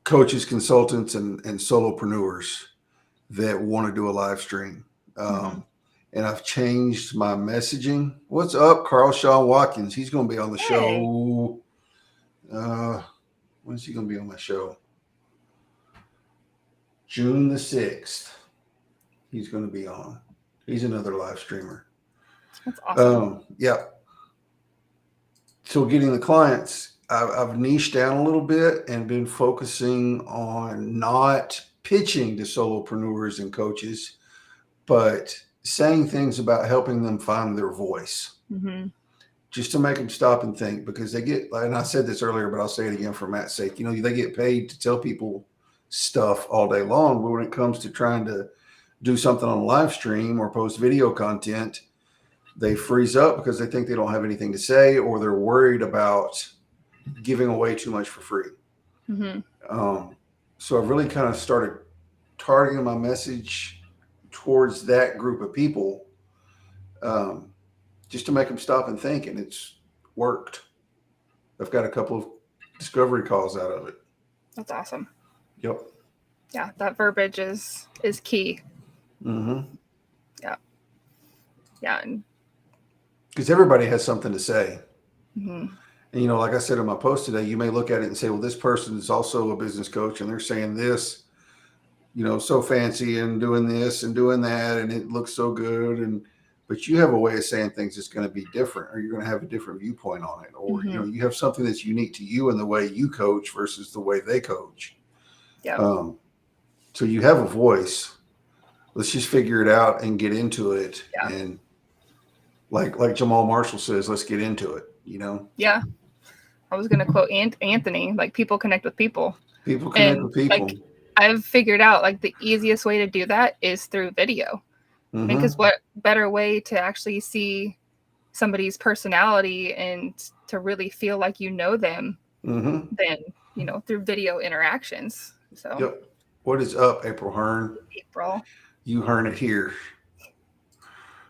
coaches, consultants, and solopreneurs that want to do a live stream. Mm-hmm. And I've changed my messaging. What's up, Carl Sean Watkins? He's going to be on the Hey. show. When's he going to be on my show? June the 6th. He's going to be on. He's another live streamer. That's awesome. Yeah. So getting the clients, I've niched down a little bit and been focusing on not pitching to solopreneurs and coaches, but saying things about helping them find their voice, Mm-hmm. just to make them stop and think, because they get, and I said this earlier, but I'll say it again for Matt's sake. They get paid to tell people stuff all day long, but when it comes to trying to do something on a live stream or post video content, they freeze up because they think they don't have anything to say, or they're worried about giving away too much for free. Mm-hmm. So I've really kind of started targeting my message towards that group of people, um, just to make them stop and think, and it's worked. I've got a couple of discovery calls out of it. That's awesome. Yep. Yeah, that verbiage is key. Mm-hmm. Yeah. Yeah. Because everybody has something to say. Mm-hmm. And, like I said in my post today, you may look at it and say, well, this person is also a business coach and they're saying this, so fancy and doing this and doing that, and it looks so good. But you have a way of saying things that's going to be different, or you're going to have a different viewpoint on it. Or, Mm-hmm. you have something that's unique to you in the way you coach versus the way they coach. Yeah. So you have a voice. Let's just figure it out and get into it. Yeah. And like Jamal Marshall says, let's get into it, Yeah. I was going to quote Anthony, like, people connect with people. People connect with people. Like, I've figured out, like, the easiest way to do that is through video. Mm-hmm. Because what better way to actually see somebody's personality and to really feel like you know them mm-hmm. than, through video interactions. So, yep. What is up, April Hearn? April. You Hearn it here.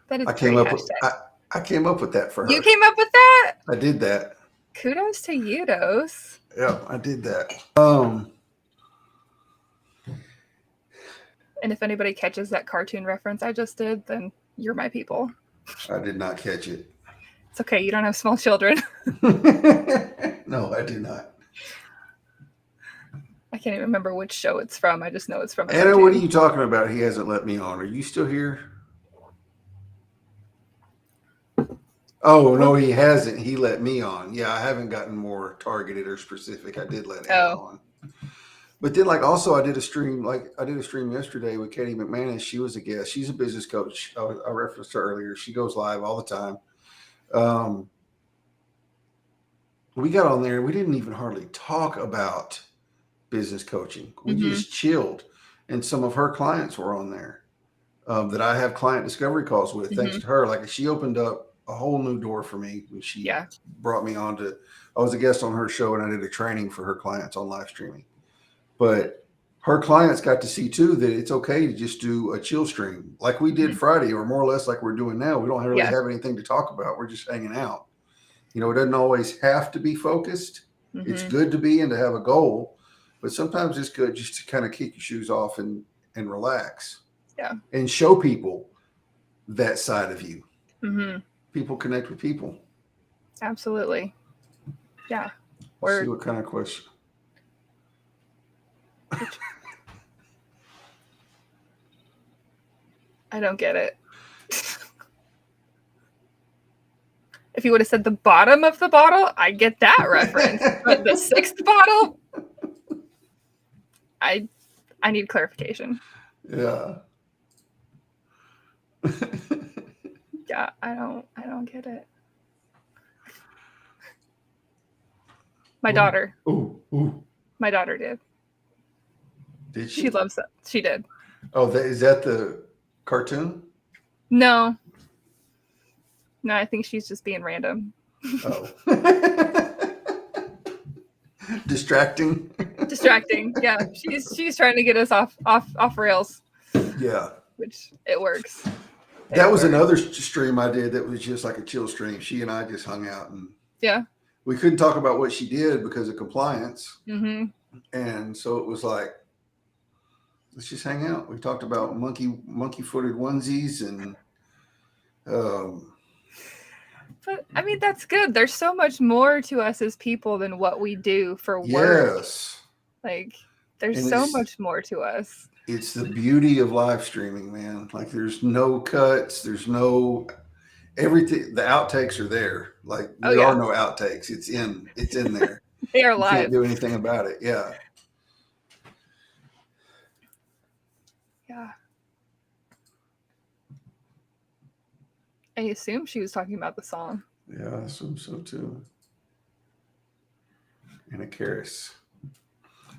That is I a great came up hashtag. with, I came up with that for her. You came up with that? I did that. Kudos to you, Dos. Yeah, I did that. And if anybody catches that cartoon reference I just did, then you're my people. I did not catch it. It's okay. You don't have small children. No, I do not. I can't even remember which show it's from. I just know it's from a Anna, cartoon. what are you talking about? He hasn't let me on. Are you still here? Oh, no, he hasn't. He let me on. Yeah, I haven't gotten more targeted or specific. I did let Anna on. But then, also, I did a stream yesterday with Katie McManus. She was a guest. She's a business coach. I referenced her earlier. She goes live all the time. We got on there. We didn't even hardly talk about business coaching. We just chilled. And some of her clients were on there that I have client discovery calls with, thanks to her. Like, she opened up a whole new door for me when she brought me on I was a guest on her show, and I did a training for her clients on live streaming. But her clients got to see too that it's okay to just do a chill stream like we did Friday, or more or less like we're doing now. We don't really have anything to talk about. We're just hanging out. It doesn't always have to be focused. It's good to be and to have a goal, But sometimes it's good just to kind of kick your shoes off and relax. Yeah. And show people that side of you. Mm-hmm. People connect with people. Absolutely. Yeah. Let's see what kind of question. I don't get it. If you would have said the bottom of the bottle, I get that reference. But the 6th bottle, I need clarification. Yeah. Yeah, I don't get it. My daughter. Ooh. My daughter did. Did she? She loves it. She did. Oh, is that the cartoon? No. No, I think she's just being random. Oh. Distracting. Yeah, she's trying to get us off rails. Yeah. Which it works. That was another stream I did that was just like a chill stream. She and I just hung out, and we couldn't talk about what she did because of compliance. Mm-hmm. And so it was like, let's just hang out. We talked about monkey-footed onesies and but I mean, that's good. There's so much more to us as people than what we do for work. Yes. Like there's so much more to us. It's the beauty of live streaming, man. Like there's no cuts, there's no everything. The outtakes are there. Like there are no outtakes. It's in there. They are live. You can't do anything about it. Yeah. Yeah. I assume she was talking about the song. Yeah, I assume so too. Anna Caris.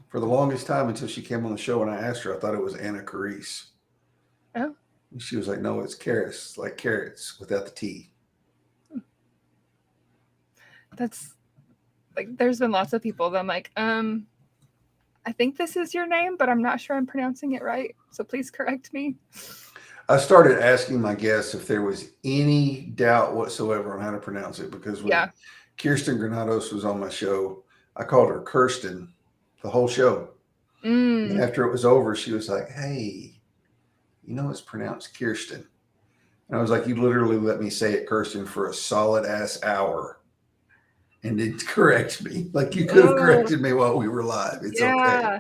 For the longest time until she came on the show and I asked her, I thought it was Anna Caris. Oh. And she was like, no, it's Caris, like carrots without the T. That's like, there's been lots of people that I'm like, I think this is your name, but I'm not sure I'm pronouncing it right. So please correct me. I started asking my guests if there was any doubt whatsoever on how to pronounce it, because when Kirsten Granados was on my show, I called her Kirsten the whole show. And after it was over, she was like, hey, it's pronounced Kirsten. And I was like, you literally let me say it, Kirsten, for a solid ass hour and didn't correct me. Like you could have corrected me while we were live. It's okay.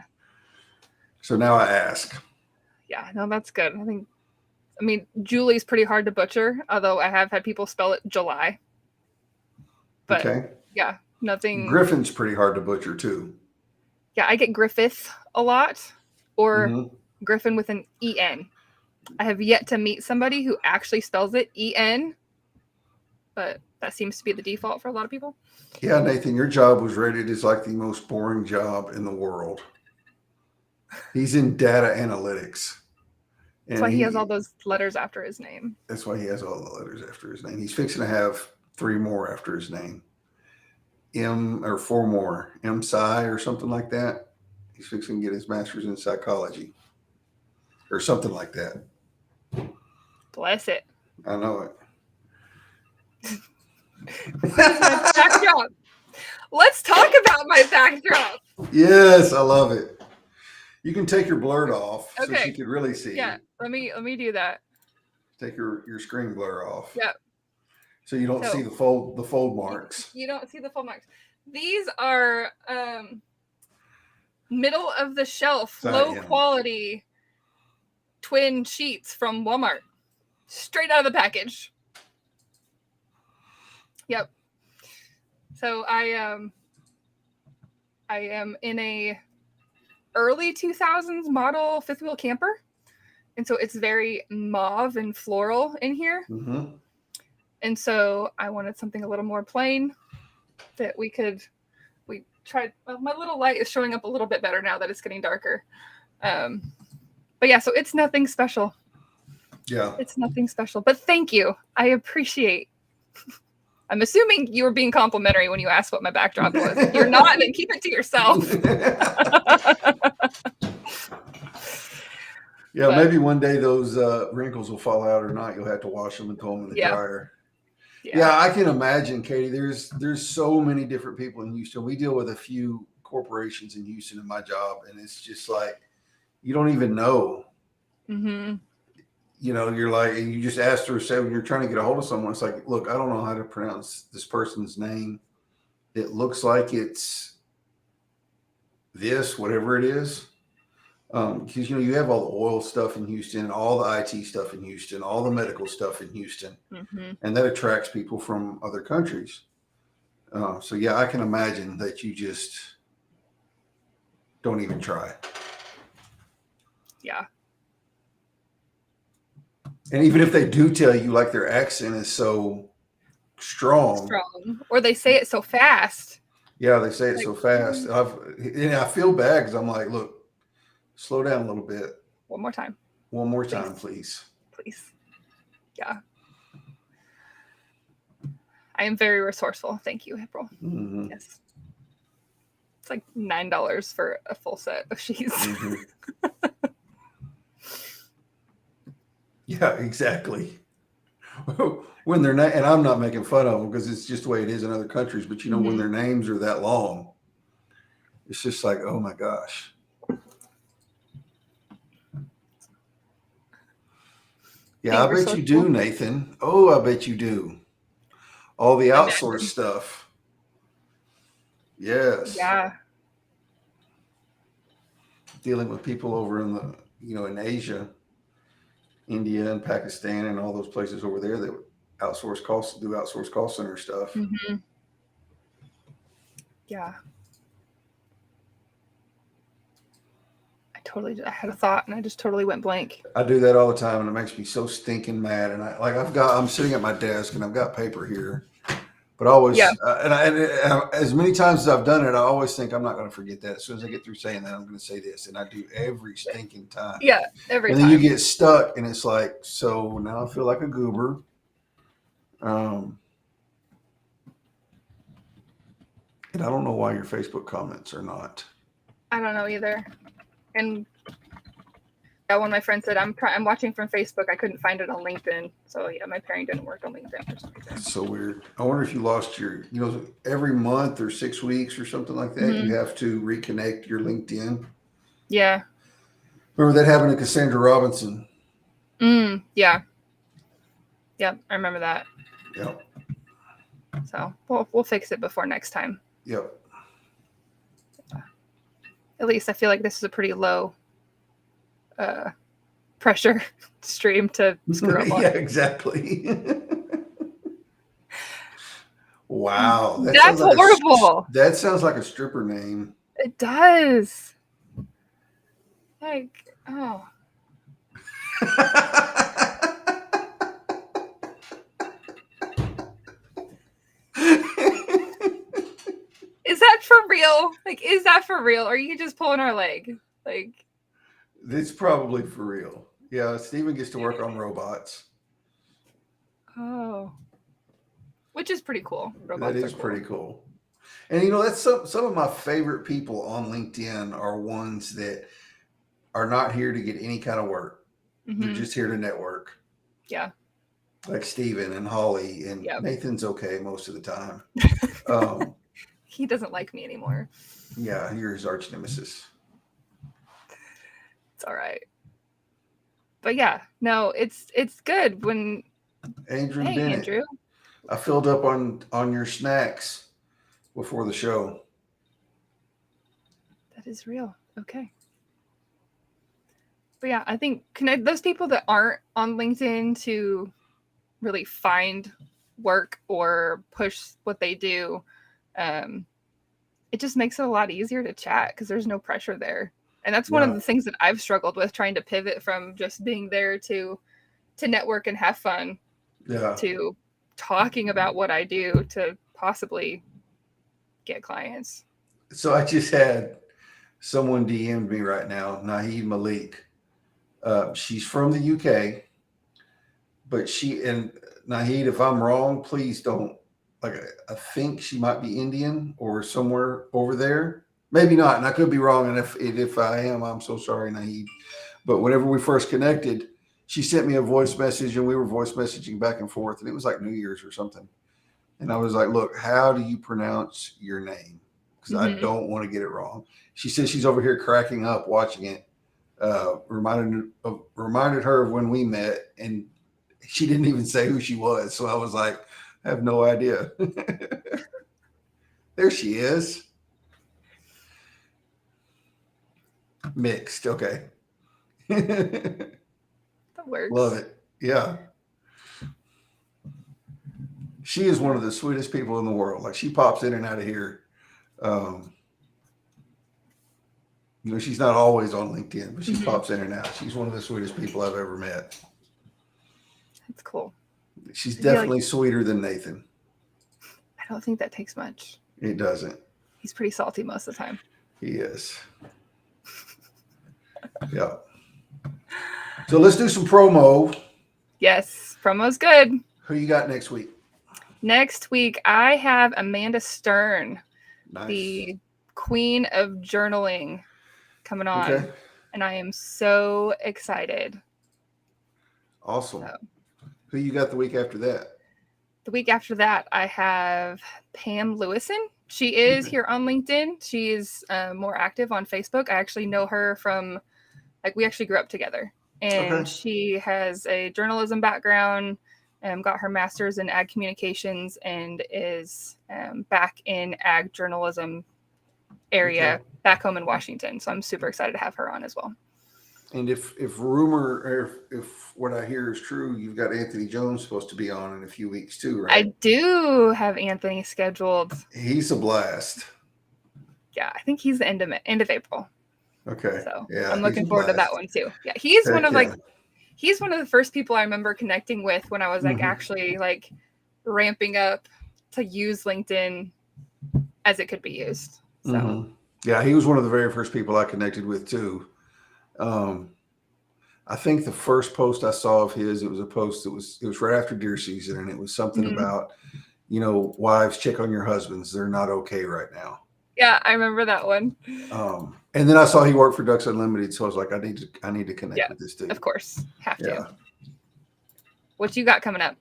So now I ask. Yeah, no, that's good. I mean, Julie's pretty hard to butcher, although I have had people spell it July. But yeah, nothing. Griffin's pretty hard to butcher too. Yeah, I get Griffith a lot, or Griffin with an E-N. I have yet to meet somebody who actually spells it E-N, but that seems to be the default for a lot of people. Yeah, Nathan, your job was rated as like the most boring job in the world. He's in data analytics. That's why he has all those letters after his name. That's why he has all the letters after his name. He's fixing to have 3 more after his name. 4 more. M-Sci or something like that. He's fixing to get his master's in psychology. Or something like that. Bless it. I know it. Backdrop. Let's talk about my backdrop. Yes, I love it. You can take your blur off so she could really see. Yeah, let me do that. Take your screen blur off. Yeah. So you don't see the fold marks. You don't see the fold marks. These are middle of the shelf, low quality twin sheets from Walmart. Straight out of the package. Yep. So I am in a early 2000s model fifth wheel camper. And so it's very mauve and floral in here. Mm-hmm. And so I wanted something a little more plain that we tried. Well, my little light is showing up a little bit better now that it's getting darker. But yeah, so it's nothing special. Yeah. It's nothing special. But thank you. I appreciate. I'm assuming you were being complimentary when you asked what my backdrop was. If you're not, then keep it to yourself. Yeah, but maybe one day those wrinkles will fall out or not. You'll have to wash them and throw them in the dryer. Yeah, I can imagine, Katie. There's so many different people in Houston. We deal with a few corporations in Houston in my job, and it's just like you don't even know. Mm-hmm. You know, you're like, and you just ask her, say, when you're trying to get a hold of someone, it's like, look, I don't know how to pronounce this person's name. It looks like it's this, whatever it is. Because you know, you have all the oil stuff in Houston, all the IT stuff in Houston, all the medical stuff in Houston, Mm-hmm. and that attracts people from other countries. So yeah, I can imagine that you just don't even try. Yeah. And even if they do tell you, like their accent is so strong, Strong. Or they say it so fast. yeah, they say it Like, so fast. I feel bad because I'm like, look, slow down a little bit. one more time, One more please. time, please. Please. Yeah. I am very resourceful. Thank you, April. Mm-hmm. Yes. It's like $9 for a full set of sheets. Mm-hmm. Yeah, exactly. When they're not, and I'm not making fun of them because it's just the way it is in other countries. But you know, when their names are that long, it's just like, oh my gosh. Yeah, I bet you do, Nathan. Oh, I bet you do. All the outsourced stuff. Yes. Yeah. Dealing with people over in the, you know, in Asia, India and Pakistan and all those places over there that do outsource call center stuff. Mm-hmm. Yeah. I had a thought and I just totally went blank. I do that all the time and it makes me so stinking mad. And I'm sitting at my desk and I've got paper here, but I always, Yeah. And as many times as I've done it, I always think I'm not going to forget that. As soon as I get through saying that, I'm going to say this. And I do every stinking time. Yeah. Every and time. then you get stuck and it's like, so now I feel like a goober. And I don't know why your Facebook comments are not. I don't know either. And yeah, one of my friends said, I'm watching from Facebook. I couldn't find it on LinkedIn. So yeah, my pairing didn't work on LinkedIn for some reason. That's so weird. I wonder if you lost your, you know, every month or 6 weeks or something like that, Mm-hmm. you have to reconnect your LinkedIn. Yeah. Remember that happened to Cassandra Robinson? Yeah. Yep, I remember that. Yep. So we'll fix it before next time. Yep. At least I feel like this is a pretty low pressure stream to screw up on. Yeah, exactly. Wow. That's horrible. That sounds like a stripper name. It does. Like, oh. Is that for real? Like, is that for real? Or are you just pulling our leg? Like, it's probably for real. Yeah, Steven gets to work on robots. Oh. Which is pretty cool. Robots that is cool. Pretty cool. And you know, that's some of my favorite people on LinkedIn are ones that are not here to get any kind of work. Mm-hmm. They're just here to network. Yeah. Like Steven and Holly and Nathan's okay most of the time. He doesn't like me anymore. Yeah, you're his arch nemesis. It's all right. But yeah, no, it's good when Andrew Bennett. Andrew. I filled up on your snacks before the show. That is real. Okay. But yeah, I think those people that aren't on LinkedIn to really find work or push what they do, it just makes it a lot easier to chat because there's no pressure there. And that's one of the things that I've struggled with, trying to pivot from just being there to network and have fun to talking about what I do to possibly get clients. So I just had someone DM'd me right now, Naheed Malik. She's from the UK, but Naheed, if I'm wrong, please don't. Like, I think she might be Indian or somewhere over there. Maybe not, and I could be wrong. And if I am, I'm so sorry, Naheed. But whenever we first connected, she sent me a voice message, and we were voice messaging back and forth, and it was like New Year's or something. And I was like, "Look, how do you pronounce your name? because I don't want to get it wrong. She says she's over here cracking up watching it. Reminded her of when we met, and she didn't even say who she was. So I was like, I have no idea. There she is. Mixed. Okay. That works. Love it. Yeah. She is one of the sweetest people in the world. Like, she pops in and out of here. She's not always on LinkedIn, but she pops in and out. She's one of the sweetest people I've ever met. That's cool. She's definitely sweeter than Nathan. I don't think that takes much. It doesn't. He's pretty salty most of the time. He is. Yeah. So let's do some promo. Yes, promo's good. Who you got next week? Next week, I have Amanda Stern, Nice. the queen of journaling, coming on. Okay. And I am so excited. Awesome. So, who you got the week after that? The week after that, I have Pam Lewison. She is here on LinkedIn. She is more active on Facebook. I actually know her from, we actually grew up together. And she has a journalism background, got her master's in ag communications, and is back in ag journalism area back home in Washington. So I'm super excited to have her on as well. And if rumor, or if what I hear is true, you've got Anthony Jones supposed to be on in a few weeks too, right? I do have Anthony scheduled. He's a blast. Yeah, I think he's the end of April. Okay. So yeah, I'm looking forward to that one too. Yeah, he's one of he's one of the first people I remember connecting with when I was actually ramping up to use LinkedIn as it could be used. So yeah, he was one of the very first people I connected with too. I think the first post I saw of his, it was a post that was right after deer season, and it was something about, wives, check on your husbands. They're not okay right now. Yeah, I remember that one. And then I saw he worked for Ducks Unlimited, so I was like, I need to connect with this dude. Of course, have to. What you got coming up?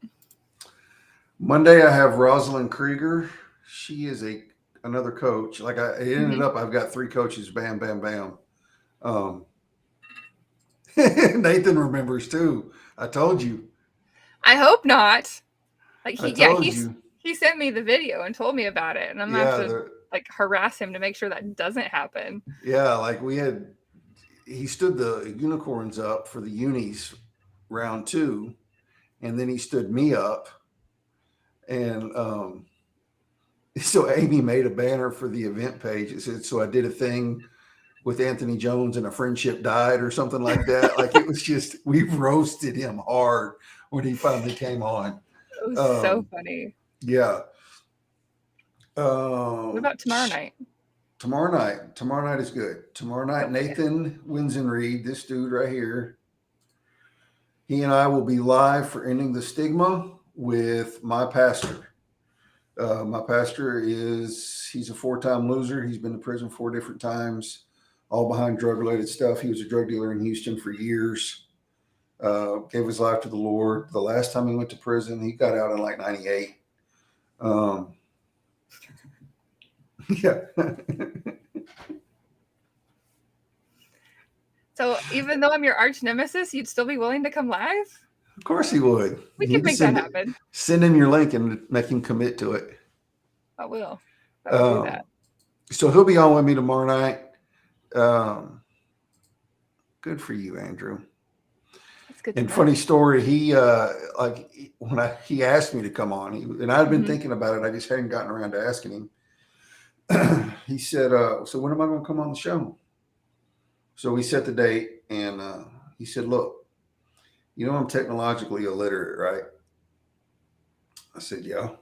Monday, I have Rosalind Krieger. She is another coach. It ended up, I've got 3 coaches. Bam, bam, bam. Nathan remembers too. I told you. I hope not. He sent me the video and told me about it, and I'm gonna have to harass him to make sure that doesn't happen. Yeah, he stood the unicorns up for the unis round 2, and then he stood me up, and so Amy made a banner for the event page. It said, "So I did a thing with Anthony Jones and a friendship died," or something like that. It was just, we roasted him hard when he finally came on. It was so funny. Yeah. What about tomorrow night? Tomorrow night is good. Tomorrow night, Nathan Winsenreed, this dude right here, he and I will be live for Ending the Stigma with my pastor. My pastor he's a 4-time loser. He's been to prison 4 different times, all behind drug-related stuff. He was a drug dealer in Houston for years. Gave his life to the Lord. The last time he went to prison, he got out in 98. Yeah. So even though I'm your arch nemesis, you'd still be willing to come live? Of course he would. We can make that happen. Send him your link and make him commit to it. I will. I will do that. So he'll be on with me tomorrow night. Good for you, Andrew. That's good. And funny story, he he asked me to come on, and I'd been thinking about it. I just hadn't gotten around to asking him. He said, "So when am I going to come on the show?" So we set the date, and he said, "Look, I'm technologically illiterate, right?" I said, "Yeah."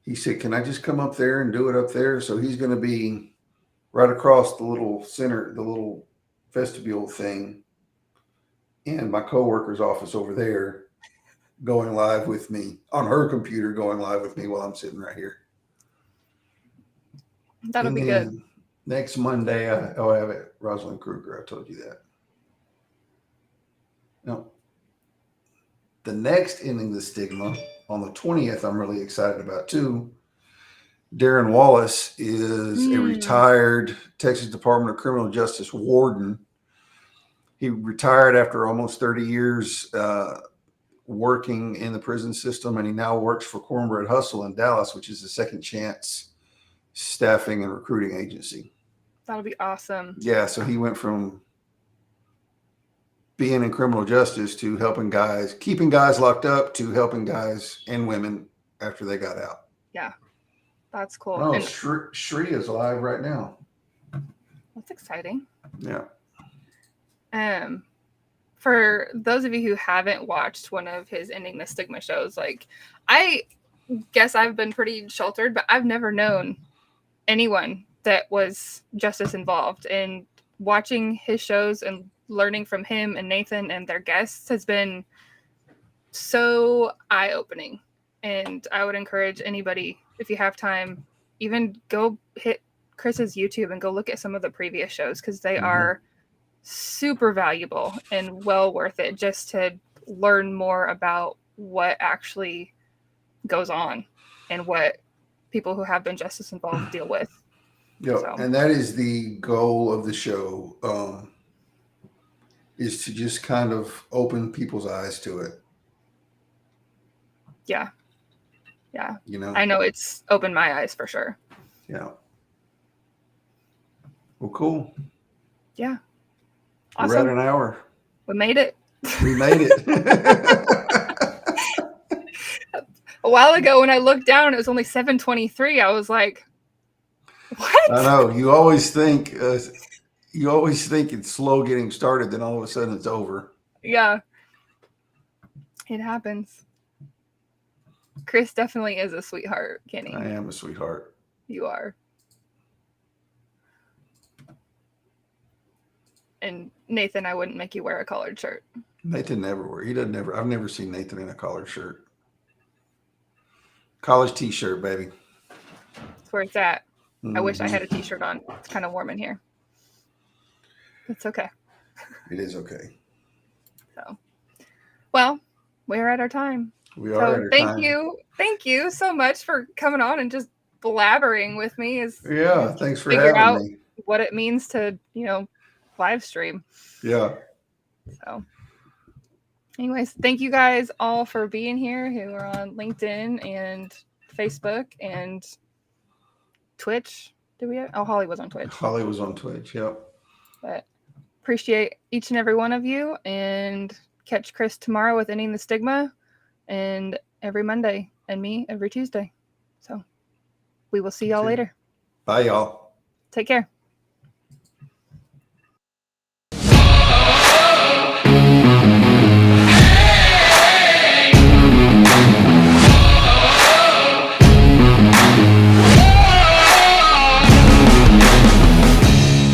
He said, "Can I just come up there and do it up there?" So he's going to be right across the little center, the little vestibule thing, and my coworker's office over there, going live with me on her computer, going live with me while I'm sitting right here. That'll be good. Next Monday, I have it. Rosalind Krieger. I told you that. No. The next Ending the Stigma on the 20th, I'm really excited about too. Darren Wallace is a Mm, retired Texas Department of Criminal Justice warden. He retired after almost 30 years working in the prison system, and he now works for Cornbread Hustle in Dallas, which is the Second Chance staffing and recruiting agency. that'll be awesome. Yeah, so he went from being in criminal justice to helping guys, keeping guys locked up, to helping guys and women after they got out. Yeah, that's cool. Oh, And Shri is live right now. that's exciting. Yeah. For those of you who haven't watched one of his Ending the Stigma shows, like, I guess I've been pretty sheltered, but I've never known anyone that was justice involved. And watching his shows and learning from him and Nathan and their guests has been so eye-opening. And I would encourage anybody, if you have time, even go hit Chris's YouTube and go look at some of the previous shows, because they are super valuable and well worth it, just to learn more about what actually goes on and what people who have been justice involved deal with. Yeah, So, and that is the goal of the show, is to just kind of open people's eyes to it. yeah. Yeah. You know? I know it's opened my eyes for sure. Yeah. Well, cool. Yeah. We're at Awesome. an hour. We made it. We made it. A while ago when I looked down and it was only 7:23, I was like, what? I know. You always think it's slow getting started, then all of a sudden it's over. Yeah. It happens. Chris definitely is a sweetheart, Kenny. I am a sweetheart. You are. And Nathan, I wouldn't make you wear a collared shirt. Nathan never wear. He doesn't ever. I've never seen Nathan in a collared shirt. College t-shirt, baby. That's where it's at. Mm-hmm. I wish I had a t-shirt on. It's kind of warm in here. It's okay. It is okay. So, well, we're at our time. We are. So thank you so much for coming on and just blabbering with me. Yeah, thanks for figure having out me. What it means to live stream. Yeah. So, anyways, thank you guys all for being here, who are on LinkedIn and Facebook and Twitch. Did we? Oh, Holly was on Twitch. Holly was on Twitch. Yep. But appreciate each and every one of you, and catch Chris tomorrow with Ending the Stigma, and every Monday, and me every Tuesday. So we will see y'all later. Bye, y'all. Take care.